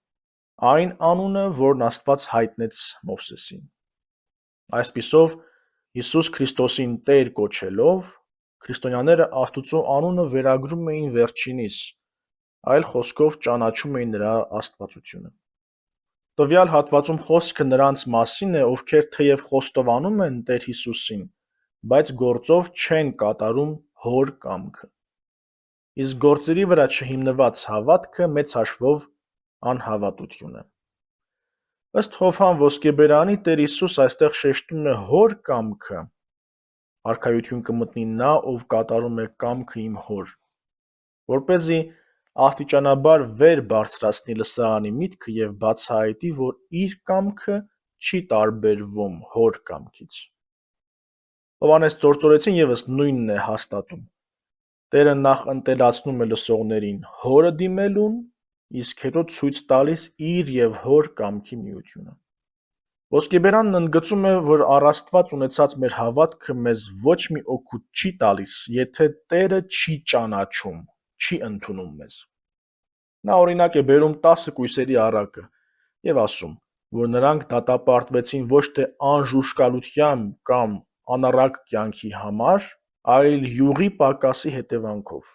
A: այն անունը, որն Աստված հայտնեց Մովսեսին։ Այսպիսով, Հիսուս Քրիստոսին Տեր կոչելով, քրիստոնյաները Աստուծո անունը վերագրում էին վերջինիս, այլ խոսքով ճանաչում էին նրա աստվածությունը։ Տվյալ հատվածում խոսքը նրանց մասին է, ովքեր թեև խոստովանում են Տեր Հիսուսին, բայց գործով չեն կատարում Հոր կամքը։ Իսկ գործերի վրա չհիմնված հավատքը մեծ հաշվով անհավատություն է։ Ըստ Հովհան Ոսկեբերանի Տեր Հիսուս այստեղ շեշտում է Հոր կամքը, արքայություն կմտնի նա, ով կատարում է կամքը իմ Հոր, որպեսզի աստիճանաբար վեր բարձրացնի լսարանի միտքը և բացահայտի, որ իր կամքը չի տարբերվում Հոր կամքից։ Հովհաննես Ծործորեցին ևս նույնն է հաստատում։ Տերը նախ ընտելացնում է լսողներին Հորը դիմելուն, իսկ հետո ցույց տալիս իր և Հոր կամքի միությունը։ Ոսկեբերանն ընդգծում է, որ առ Աստված ունեցած մեր հավատքը մեզ ոչ մի օգուտ չի տալիս, եթե Տերը չի ճանաչում, չի ընդունում մեզ։ Նա օրինակ է բերում 10 կույսերի առակը և ասում, որ նրանք դատապարտվեցին ոչ թե անժուշկալությամբ կամ անառակ կյանքի համար, այլ յուղի պակասի հետևանքով։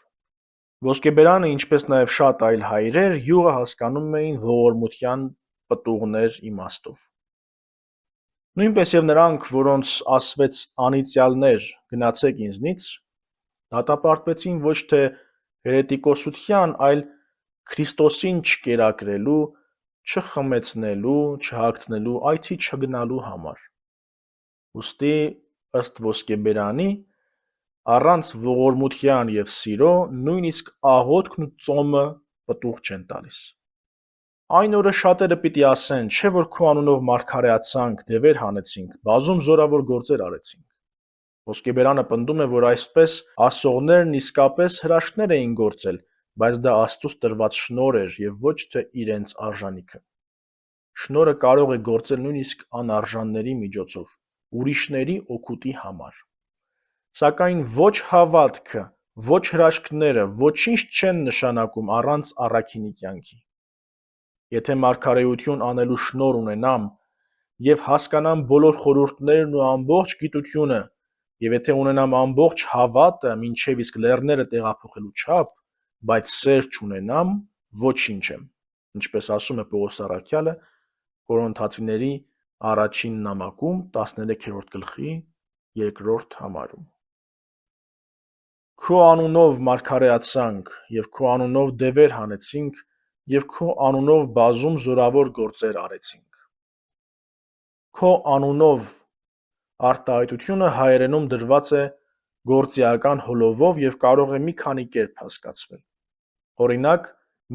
A: Ոսկեբերանը, ինչպես նաև շատ այլ հայրեր, յուղը հասկանում էին ողորմության պտուղներ իմաստով։ Նույնպես և նրանք, որոնց ասվեց անիծյալներ, գնացեք ինձնից, դատապարտվեցին ոչ թե հերետիկոսության, այլ Քրիստոսին չկերակրելու, չխմեցնելու, չհագցնելու, այցի չգնալու համար։ Ուստի, ըստ Ոսկեբերանի, առանց ողորմության և սիրո նույնիսկ աղոթքն ու ծոմը պտուղ չեն տալիս։ Այն օրը շատերը պիտի ասեն, չէ՞ որ քո անունով մարգարեացանք, դևեր հանեցինք, բազում զորավոր գործեր արեցինք։ Ոսկեբերանը պնդում է, որ այսպես ասողներն իսկապես հրաշքներ էին գործել, բայց դա Աստծուց տրված շնորհ էր և ոչ թե իրենց արժանիքը։ Շնորհը կարող է գործել նույնիսկ անարժանների միջոցով, ուրիշների օգուտի համար։ Սակայն ոչ հավատքը, ոչ հրաշքները ոչինչ չեն նշանակում առանց առաքինի կյանքի։ Եթե մարգարեություն անելու շնորհ ունենամ և հասկանամ բոլոր խորհուրդներն ու ամբողջ գիտությունը, և եթե ունենամ ամբողջ հավատը մինչև իսկ լեռները տեղափոխելու չափ, բայց սեր չունենամ, ոչինչ եմ, ինչպես ասում է Պողոս առաքյալը Կորինթացիների առաջին նամակում 13-րդ գլխի 2-րդ համարում։ Քո անունով մարգարեացանք և քո անունով դևեր հանեցինք և քո անունով բազում զորավոր գործեր արեցինք։ Քո անունով արտահայտությունը հայերենում դրված է գործիական հոլովով և կարող է մի քանի կերպ հասկացվել։ Օրինակ,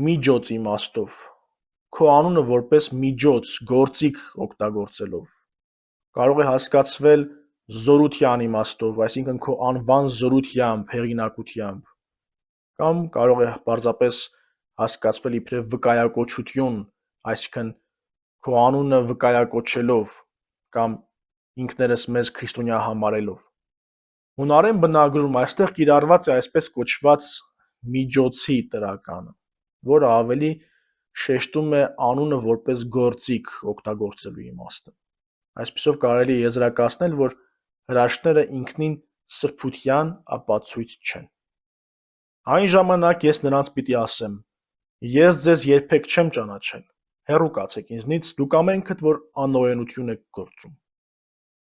A: միջոց իմաստով, քո անունը որպես միջոց, գործիք օգտագործելով։ Կարող է հասկացվել զորության իմաստով, այսինքն քո անվան զորությամբ, հեղինակությամբ, կամ կարող է պարզապես հասկացվել իբրև վկայակոչություն, այսինքն քո անունը վկայակոչելով կամ ինքներս մեզ քրիստոնյա համարելով։ Հունարեն բնագրում այստեղ կիրառված է այսպես կոչված միջոցի տրականը, որը ավելի շեշտում է անունը որպես գործիք օգտագործելու իմաստը։ Այսպիսով կարելի է եզրակացնել, որ հրաշքները ինքնին սրբության ապացույց չեն։ Այն ժամանակ ես նրանց պիտի ասեմ. ես ձեզ երբեք չեմ ճանաչել, հեռու կացեք ինձնից, դուք ամենքդ, որ անօրենություն եք գործում։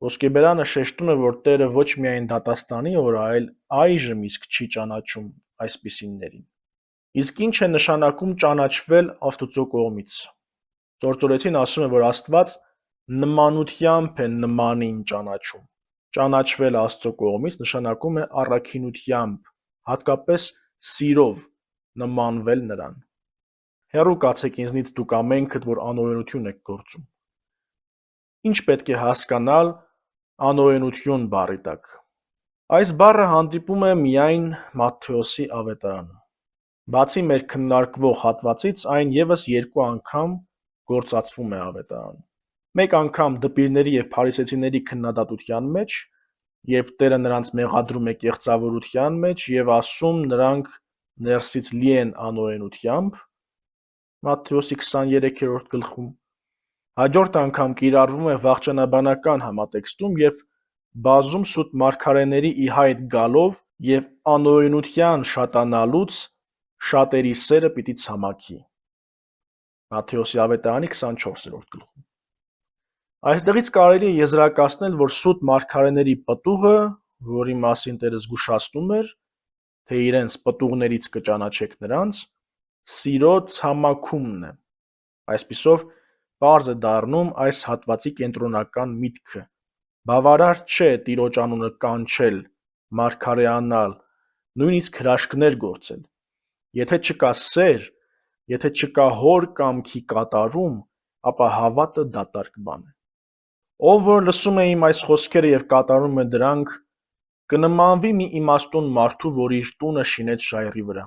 A: Ոսկեբերանը շեշտում է, որ Տերը ոչ միայն դատաստանի օր, այլ այժմ իսկ չի ճանաչում այսպիսիներին։ Իսկ ինչ է նշանակում ճանաչվել Աստծո կողմից։ Ծործորեցին ասում է, որ Աստված նմանությամբ է նմանին ճանաչում։ Ճանաչվել Աստծո կողմից նշանակում է առաքինությամբ, հատկապես սիրով նմանվել նրան։ Հեռու կացեք ինձնից դուք ամենքդ, որ անօրենություն եք գործում։ Ինչ պետք է հասկանալ անօրենություն բառի տակ։ Այս բառը հանդիպում է միայն Մատթեոսի ավետարանում։ Բացի մեր քննարկվող հատվածից, այն ևս 2 անգամ գործածվում է ավետարանում։ Մեկ անգամ դպիրների և փարիսեցիների քննադատության մեջ, երբ Տերը նրանց մեղադրում է կեղծավորության մեջ և ասում նրանք ներսից լի են անօրենությամբ, Մատթեոսի 23-րդ գլխում, հաջորդ անգամ կիրառվում է վախճանաբանական համատեքստում, երբ բազում սուտ մարգարեների ի հայտ գալով և անօրենության շատանալուց շատերի սերը պիտի ցամաքի։ Մատթեոսի ավետարանի 24-րդ գլխում։ Այստեղից կարելի է եզրակացնել, որ սուտ մարգարեների պտուղը, որի մասին Տերը զգուշացնում էր, թե իրենց պտուղներից կճանաչեք նրանց, սիրո ցամաքումն է։ Այսպիսով, պարզ է դառնում այս հատվածի կենտրոնական միտքը։ Բավարար չէ Տիրոջ անունը կանչել, մարգարեանալ, նույնիսկ հրաշքներ գործել։ Եթե չկա սեր, եթե չկա Հոր կամքի կատարում, ապա հավատը դատարկ բան է։ Ով որ լսում է իմ այս խոսքերը և կատարում է դրանք, կնմանվի մի իմաստուն մարդու, որ իր տունը շինեց ժայռի վրա։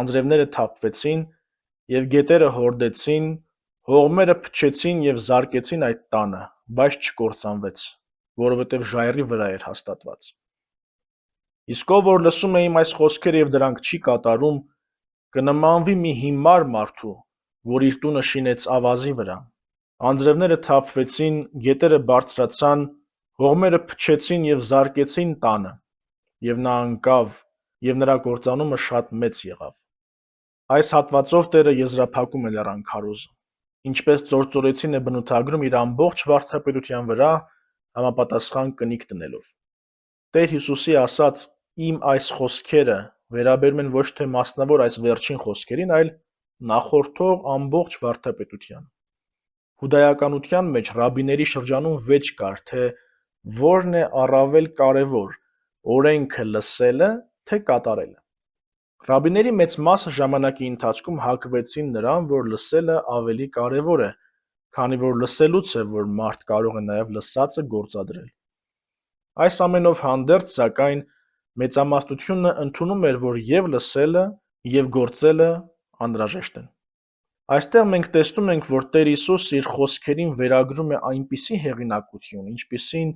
A: Անձրևները թափվեցին և գետերը հորդեցին, հողմերը փչեցին և զարկեցին այդ տանը, բայց չկործանվեց, որովհետև ժայռի վրա էր հաստատված։ Իսկ ով որ լսում է իմ այս խոսքերը և դրանք չի կատարում, կնմանվի մի հիմար մարդու, որ իր տունը շինեց ավազի վրա։ Անձրևները թափվեցին, գետերը բարձրացան, հողմերը փչեցին և զարկեցին տանը, և նա ընկավ, և նրա կործանումը շատ մեծ եղավ։ Այս հատվածով Տերը եզրափակում է լեռան քարոզը, ինչպես ծործորեցին է բնութագրում իր ամբողջ վարդապետության վրա համապատասխան կնիք դնելով։ Տեր Հիսուսի ասած «իմ այս խոսքերը» վերաբերում են ոչ թե մասնավոր այս վերջին խոսքերին, այլ նախորդող ամբողջ վարդապետությանը։ Հուդայականության մեջ ռաբիների շրջանում վեճ կար, թե որն է առավել կարևոր՝ օրենքը լսելը, թե կատարելը։ Ռաբիների մեծ մասը ժամանակի ընթացքում հակվեցին նրան, որ լսելը ավելի կարևոր է, քանի որ լսելուց է, որ մարդ կարող է նաև լսածը գործադրել։ Այս ամենով հանդերձ, սակայն, մեծամասնությունը ընդունում էր, որ և լսելը, և գործելը անհրաժեշտ են։ Այստեղ մենք տեսնում ենք, որ Տեր Հիսուսը իր խոսքերին վերագրում է այնպիսի հեղինակություն, ինչպիսին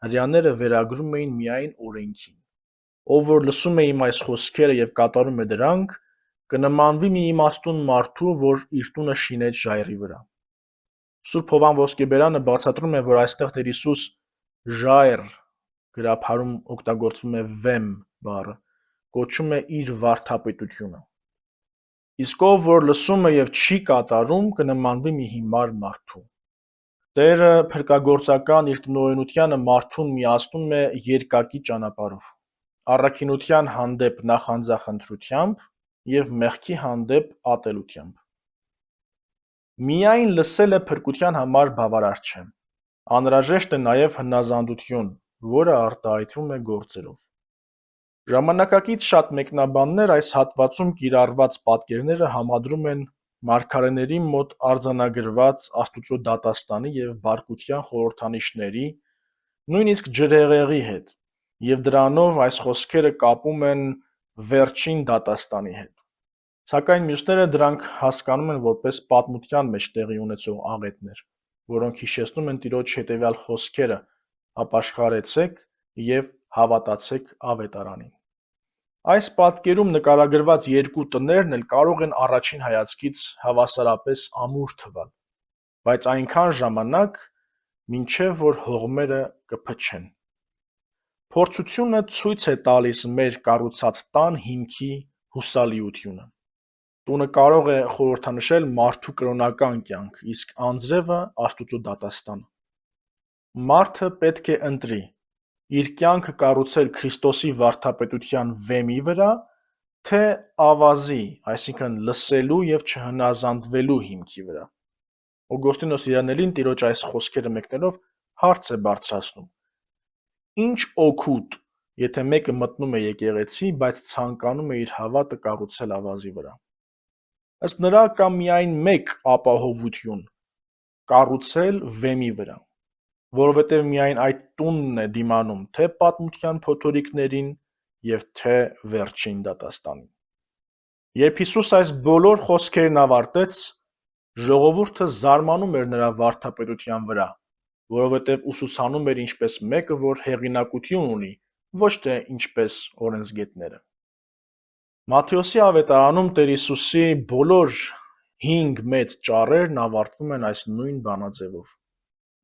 A: հրեաները վերագրում էին միայն օրենքին։ Ով որ լսում է իմ այս խոսքերը և կատարում է դրանք, կնմանվի մի իմաստուն մարդու, որ իր տունը շինեց ժայռի վրա։ Սուրբ Հովհան Ոսկեբերանը բացատրում է, որ այստեղ Տեր Հիսուս ժայռ գրաբարում օգտագործվում է վեմ բառը, կոչում է իր վարդապետությունը։ Իսկ ով որ լսում է և չի կատարում, կնմանվի մի հիմար մարդու։ Տերը փրկագործական իր տնօրենությանը մարդուն միացնում է երկակի ճանապարհով՝ առաքինության հանդեպ նախանձախնդրությամբ և մեղքի հանդեպ ատելությամբ։ Միայն լսելը փրկության համար բավարար չէ։ Անհրաժեշտ է նաև հնազանդություն, որը արտահայտվում է գործերով։ Ժամանակակից շատ մեկնաբաններ այս հատվածում կիրառված պատկերները համադրում են մարգարեների մոտ արձանագրված Աստծո դատաստանի և բարկության խորհրդանիշների, նույնիսկ ջրհեղեղի հետ, և դրանով այս խոսքերը կապում են վերջին դատաստանի հետ։ Սակայն մյուսները դրանք հասկանում են որպես պատմության մեջ տեղի ունեցող աղետներ, որոնք հիշեցնում են Տիրոջ հետևյալ խոսքերը. «Ապաշխարեցեք և հավատացեք ավետարանին»։ Այս պատկերում նկարագրված երկու տներն էլ կարող են առաջին հայացքից հավասարապես ամուր թվալ, բայց այնքան ժամանակ, մինչև որ հողմերը կփչեն։ Փորձությունը ցույց է տալիս մեր կառուցած տան հիմքի հուսալիությունը։ Տունը կարող է խորհրդանշել մարդու կրոնական կյանք, իսկ անձրևը Աստծո դատաստանը։ Մարդը պետք է ընտրի իր կյանքը կառուցել Քրիստոսի վարդապետության վեմի վրա, թե ավազի, այսինքն լսելու եւ չհնազանդվելու հիմքի վրա։ Օգոստինոս Իրանելին Տիրոջ այս խոսքերը մեկնելով հարց է բարձրացնում. Ինչ օգուտ, եթե մեկը մտնում է եկեղեցի, բայց ցանկանում է իր հավատը կառուցել ավազի վրա։ Ըստ նրա կա միայն մեկ ապահովություն՝ կառուցել վեմի վրա, որովհետև միայն այդ տունն է դիմանում թե պատմության փոթորիկներին եւ թե վերջին դատաստանին։ Երբ Հիսուս այս բոլոր խոսքերն ավարտեց, ժողովուրդը զարմանում էր նրա վարդապետության վրա, որովհետև ուսուցանում էր ինչպես մեկը, որ հեղինակություն ունի, ոչ թե ինչպես օրենսգետները։ Մատթեոսի ավետարանում Տեր Հիսուսի բոլոր 5 մեծ ճառերն ավարտվում են այս նույն բանաձևով,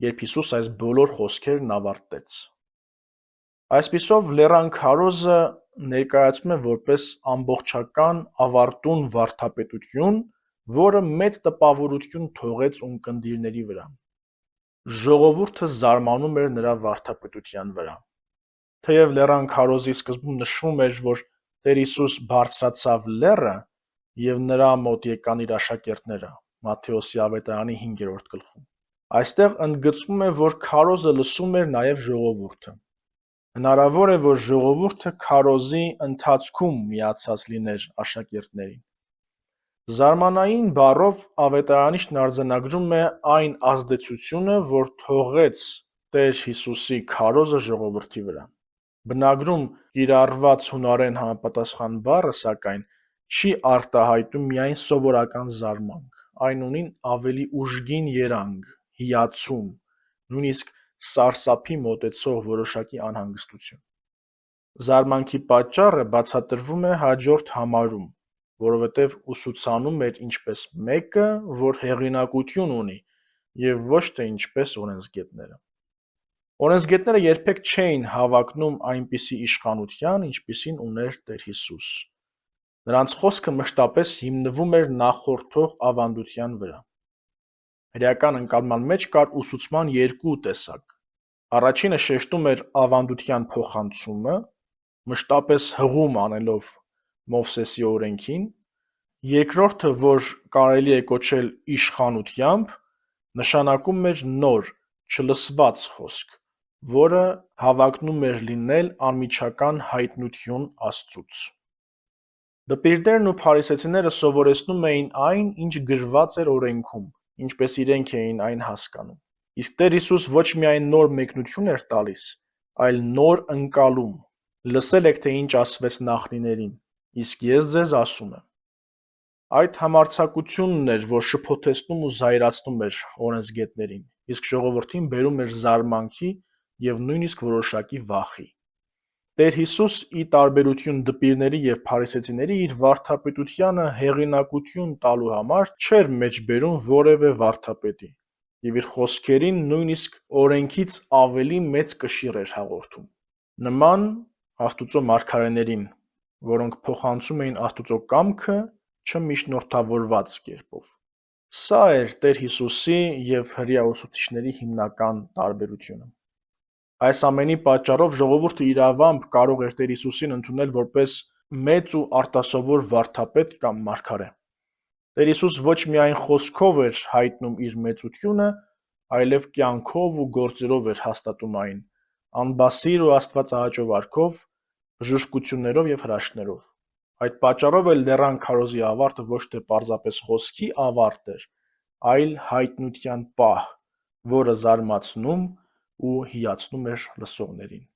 A: երբ Հիսուս այս բոլոր խոսքերն ավարտեց։ Այսպիսով լեռան քարոզը ներկայացվում է որպես ամբողջական ավարտուն վարդապետություն, որը մեծ տպավորություն թողեց ունկնդիրների վրա։ Ժողովուրդը զարմանում էր նրա վարդապետության վրա։ Թեև լեռան քարոզի սկզբում նշվում էր, որ Տեր Հիսուս բարձրացավ լեռը եւ նրա մոտ եկան իր աշակերտները, Մատթեոսի ավետարանի 5-րդ գլխում։ Այստեղ ընդգծվում է, որ քարոզը լսում էր նաեւ ժողովուրդը։ Հնարավոր է, որ ժողովուրդը քարոզի ընթացքում միացած լիներ աշակերտներին։ Զարմանային բառով ավետարանիչն արձանագրում է այն ազդեցությունը, որ թողեց Տեր Հիսուսի քարոզը ժողովրդի վրա։ Բնագրում կիրառված հունարեն համապատասխան բառը, սակայն, չի արտահայտում միայն սովորական զարմանք, այն ունի ավելի ուժգին երանգ, հիացում, նույնիսկ սարսափի մոտեցող որոշակի անհանգստություն։ Զարմանքի պատճառը բացատրվում է հաջորդ համարում, որովհետև ուսուցանում էր ինչպես մեկը, որ հեղինակություն ունի, եւ ոչ թե ինչպես օրենսգետները։ Օրենսգետները երբեք չէին հավակնում այնպիսի իշխանության, ինչպիսին ուներ Տեր Հիսուս։ Նրանց խոսքը մշտապես հիմնվում էր նախորդող ավանդության վրա։ Հրեական ընկալման մեջ կար ուսուցման երկու տեսակ։ Առաջինը շեշտում էր ավանդության փոխանցումը, մշտապես հղում անելով Մովսեսի օրենքին, երկրորդը, որ կարելի է կոչել իշխանությամբ, նշանակում էր նոր, չլսված խոսք, որը հավակնում էր լինել անմիջական հայտնություն Աստծուց։ Դպիրներն ու փարիսեցիները սովորեցնում էին այն, ինչ գրված էր օրենքում, ինչպես իրենք էին այն հասկանում։ Իսկ Տեր Հիսուս ոչ միայն նոր մեկնություն էր տալիս, այլ նոր ընկալում։ Լսել եք, թե ինչ ասվեց նախնիներին, իսկ ես ձեզ ասում եմ։ Այդ համարձակությունն էր, որ շփոթեցնում ու զայրացնում էր օրենսգետներին, իսկ ժողովրդին բերում էր զարմանքի եւ նույնիսկ որոշակի վախի։ Տեր Հիսուս, ի տարբերություն դպիրների եւ փարիսեցիների, իր վարդապետությանը հեղինակություն տալու համար չէր մեջբերում որևէ վարդապետի եւ իր խոսքերին նույնիսկ օրենքից ավելի մեծ կշիռ էր հաղորդում։ Նման Աստուծո մարգարեներին, որոնք փոխանցում էին Աստուծո կամքը չմիջնորդավորված կերպով։ Սա էր Տեր Հիսուսի եւ հրեա ուսուցիչների հիմնական տարբերությունը։ Այս ամենի պատճառով ժողովուրդը իրավամբ կարող էր Տեր Հիսուսին ընդունել որպես մեծ ու արտասովոր վարդապետ կամ մարգարե։ Տեր Հիսուս ոչ միայն խոսքով էր հայտնում իր մեծությունը, այլև կյանքով ու գործերով էր հաստատում այն, անբասիր ու աստվածահաճո վարքով, բժշկություններով եւ հրաշքներով։ Այդ պատճառով էլ լեռան քարոզի ավարտը ոչ թե պարզապես խոսքի ավարտ էր, այլ հայտնության պահ, որը զարմացնում ու հիացնում էր լսողներին։